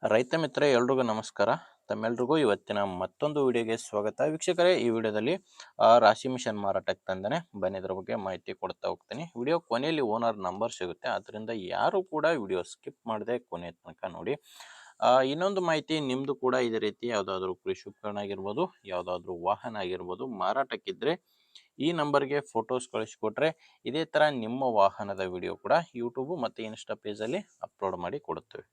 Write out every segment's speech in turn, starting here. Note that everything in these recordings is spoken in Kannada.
ರೈತ ಮಿತ್ರ ಎಲ್ರಿಗೂ ನಮಸ್ಕಾರ. ತಮ್ಮೆಲ್ರಿಗೂ ಇವತ್ತಿನ ಮತ್ತೊಂದು ವಿಡಿಯೋಗೆ ಸ್ವಾಗತ. ವೀಕ್ಷಕರೇ, ಈ ವಿಡಿಯೋದಲ್ಲಿ ರಾಶಿ ಮಿಷನ್ ಮಾರಾಟಕ್ಕೆ ತಂದಾನೆ. ಬನ್ನಿ ಇದ್ರ ಬಗ್ಗೆ ಮಾಹಿತಿ ಕೊಡ್ತಾ ಹೋಗ್ತೀನಿ. ವಿಡಿಯೋ ಕೊನೆಯಲ್ಲಿ ಓನರ್ ನಂಬರ್ ಸಿಗುತ್ತೆ, ಅದರಿಂದ ಯಾರು ಕೂಡ ವಿಡಿಯೋ ಸ್ಕಿಪ್ ಮಾಡದೆ ಕೊನೆ ತನಕ ನೋಡಿ. ಇನ್ನೊಂದು ಮಾಹಿತಿ, ನಿಮ್ಮದು ಕೂಡ ಇದೇ ರೀತಿ ಯಾವುದಾದ್ರೂ ಕೃಷಿ ಉಪಕರಣ ಆಗಿರ್ಬೋದು, ಯಾವುದಾದ್ರೂ ವಾಹನ ಆಗಿರ್ಬೋದು ಮಾರಾಟಕ್ಕಿದ್ರೆ ಈ ನಂಬರ್ಗೆ ಫೋಟೋಸ್ ಕಳಿಸ್ಕೊಟ್ರೆ ಇದೇ ಥರ ನಿಮ್ಮ ವಾಹನದ ವಿಡಿಯೋ ಕೂಡ ಯೂಟ್ಯೂಬ್ ಮತ್ತು ಇನ್ಸ್ಟಾ ಪೇಜಲ್ಲಿ ಅಪ್ಲೋಡ್ ಮಾಡಿ ಕೊಡುತ್ತೇವೆ.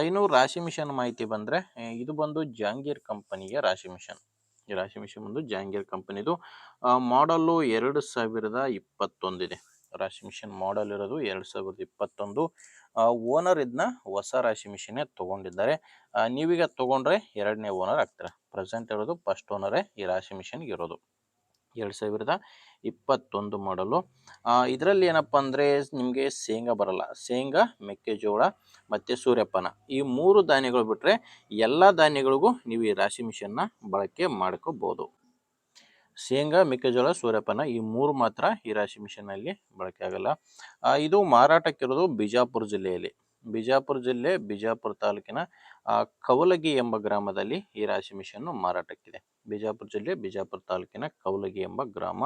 ಇನ್ನು ರಾಶಿ ಮಿಷನ್ ಮಾಹಿತಿ ಬಂದರೆ, ಇದು ಬಂದು ಜಾಂಗೀರ್ ಕಂಪನಿಗೆ ರಾಶಿ ಮಿಷನ್. ಈ ರಾಶಿ ಮಿಷನ್ ಬಂದು ಜಾಂಗೀರ್ ಕಂಪನಿದು. ಮಾಡಲ್ಲು 2021 ಇದೆ. ರಾಶಿ ಮಿಷನ್ ಮಾಡಲ್ ಇರೋದು 2021. ಓನರ್ ಇದನ್ನ ಹೊಸ ರಾಶಿ ಮಿಷನ್ನೇ ತೊಗೊಂಡಿದ್ದಾರೆ. ನೀವೀಗ ತೊಗೊಂಡ್ರೆ ಎರಡನೇ ಓನರ್ ಆಗ್ತಾರೆ. ಪ್ರೆಸೆಂಟ್ ಇರೋದು ಫಸ್ಟ್ ಓನರೇ ಈ ರಾಶಿ ಮಿಷನ್ಗೆ ಇರೋದು. 2021 ಮಾಡಲು. ಇದರಲ್ಲಿ ಏನಪ್ಪ ಅಂದರೆ ನಿಮಗೆ ಶೇಂಗಾ ಬರಲ್ಲ. ಶೇಂಗಾ, ಮೆಕ್ಕೆಜೋಳ ಮತ್ತು ಸೂರ್ಯಪಾನ, ಈ 3 ಧಾನ್ಯಗಳು ಬಿಟ್ಟರೆ ಎಲ್ಲ ಧಾನ್ಯಗಳಿಗೂ ನೀವು ಈ ರಾಶಿ ಮಿಷನ್ನ ಬಳಕೆ ಮಾಡ್ಕೋಬೋದು. ಶೇಂಗಾ, ಮೆಕ್ಕೆಜೋಳ, ಸೂರ್ಯಪಾನ ಈ 3 ಮಾತ್ರ ಈ ರಾಶಿ ಮಿಷನ್ನಲ್ಲಿ ಬಳಕೆ ಆಗಲ್ಲ. ಇದು ಮಾರಾಟಕ್ಕಿರೋದು ಬಿಜಾಪುರ ಜಿಲ್ಲೆಯಲ್ಲಿ. ಬಿಜಾಪುರ ಜಿಲ್ಲೆ, ಬಿಜಾಪುರ ತಾಲೂಕಿನ ಕವಲಗಿ ಎಂಬ ಗ್ರಾಮದಲ್ಲಿ ಈ ರಾಶಿ ಮಿಷನ್ನು ಮಾರಾಟಕ್ಕಿದೆ. ಬಿಜಾಪುರ ಜಿಲ್ಲೆ, ಬಿಜಾಪುರ ತಾಲೂಕಿನ ಕವಲಗಿ ಎಂಬ ಗ್ರಾಮ.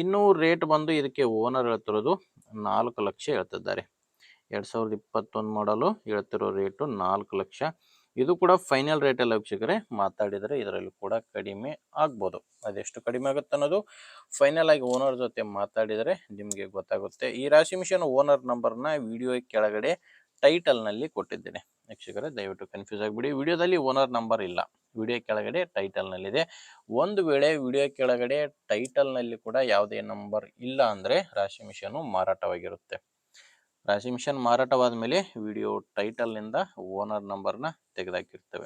ಇನ್ನೂ ರೇಟ್ ಬಂದು ಇದಕ್ಕೆ ಓನರ್ ಹೇಳ್ತಿರೋದು 4 ಲಕ್ಷ ಹೇಳ್ತಿದ್ದಾರೆ. 2021 ಮಾಡಲು ಹೇಳ್ತಿರೋ ರೇಟು 4 ಲಕ್ಷ. ಇದು ಕೂಡ ಫೈನಲ್ ರೇಟ್ ಎಲ್ಲ ವೀಕ್ಷಕರೇ, ಮಾತಾಡಿದರೆ ಇದರಲ್ಲಿ ಕೂಡ ಕಡಿಮೆ ಆಗ್ಬೋದು. ಅದೆಷ್ಟು ಕಡಿಮೆ ಆಗುತ್ತೆ ಅನ್ನೋದು ಫೈನಲ್ ಆಗಿ ಓನರ್ ಜೊತೆ ಮಾತಾಡಿದರೆ ನಿಮಗೆ ಗೊತ್ತಾಗುತ್ತೆ. ಈ ರಾಶಿ ಮಿಷನ್ ಓನರ್ ನಂಬರ್ನ ವಿಡಿಯೋ ಕೆಳಗಡೆ ಟೈಟಲ್ನಲ್ಲಿ ಕೊಟ್ಟಿದ್ದೇನೆ. ವೀಕ್ಷಕರೇ, ದಯವಿಟ್ಟು ಕನ್ಫ್ಯೂಸ್ ಆಗಿಬಿಡಿ. ವಿಡಿಯೋದಲ್ಲಿ ಓನರ್ ನಂಬರ್ ಇಲ್ಲ, ವಿಡಿಯೋ ಕೆಳಗಡೆ ಟೈಟಲ್ನಲ್ಲಿದೆ. ಒಂದು ವೇಳೆ ವಿಡಿಯೋ ಕೆಳಗಡೆ ಟೈಟಲ್ನಲ್ಲಿ ಕೂಡ ಯಾವುದೇ ನಂಬರ್ ಇಲ್ಲ ಅಂದರೆ ರಾಶಿ ಮಿಷನ್ನು ಮಾರಾಟವಾಗಿರುತ್ತೆ. ರಾಶಿ ಮಿಷನ್ ಮಾರಾಟವಾದ ಮೇಲೆ ವಿಡಿಯೋ ಟೈಟಲ್ನಿಂದ ಓನರ್ ನಂಬರ್ನ ತೆಗೆದಾಕಿರ್ತೇವೆ.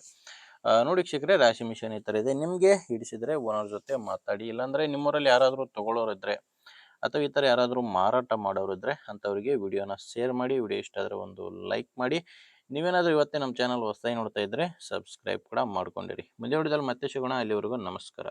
ನೋಡಿ ವೀಕ್ಷಕರೇ, ರಾಶಿ ಮಿಷನ್ ಈ ಥರ ಇದೆ. ನಿಮಗೆ ಹಿಡಿಸಿದರೆ ಓನರ್ ಜೊತೆ ಮಾತಾಡಿ. ಇಲ್ಲಾಂದರೆ ನಿಮ್ಮೂರಲ್ಲಿ ಯಾರಾದರೂ ತೊಗೊಳ್ಳೋರಿದ್ರೆ ಅಥವಾ ಈ ಥರ ಯಾರಾದರೂ ಮಾರಾಟ ಮಾಡೋರಿದ್ರೆ ಅಂಥವರಿಗೆ ವಿಡಿಯೋನ ಶೇರ್ ಮಾಡಿ. ವಿಡಿಯೋ ಇಷ್ಟ ಆದರೆ ಒಂದು ಲೈಕ್ ಮಾಡಿ. ನೀವೇನಾದರೂ ಇವತ್ತೇ ನಮ್ಮ ಚಾನಲ್ ಹೊಸದಾಗಿ ನೋಡ್ತಾ ಇದ್ದರೆ ಸಬ್ಸ್ಕ್ರೈಬ್ ಕೂಡ ಮಾಡ್ಕೊಂಡಿರಿ. ಮುಂದೆ ವಿಡಿಯೋದಲ್ಲಿ ಮತ್ತೆ ಸಿಗೋಣ. ಅಲ್ಲಿವರೆಗೂ ನಮಸ್ಕಾರ.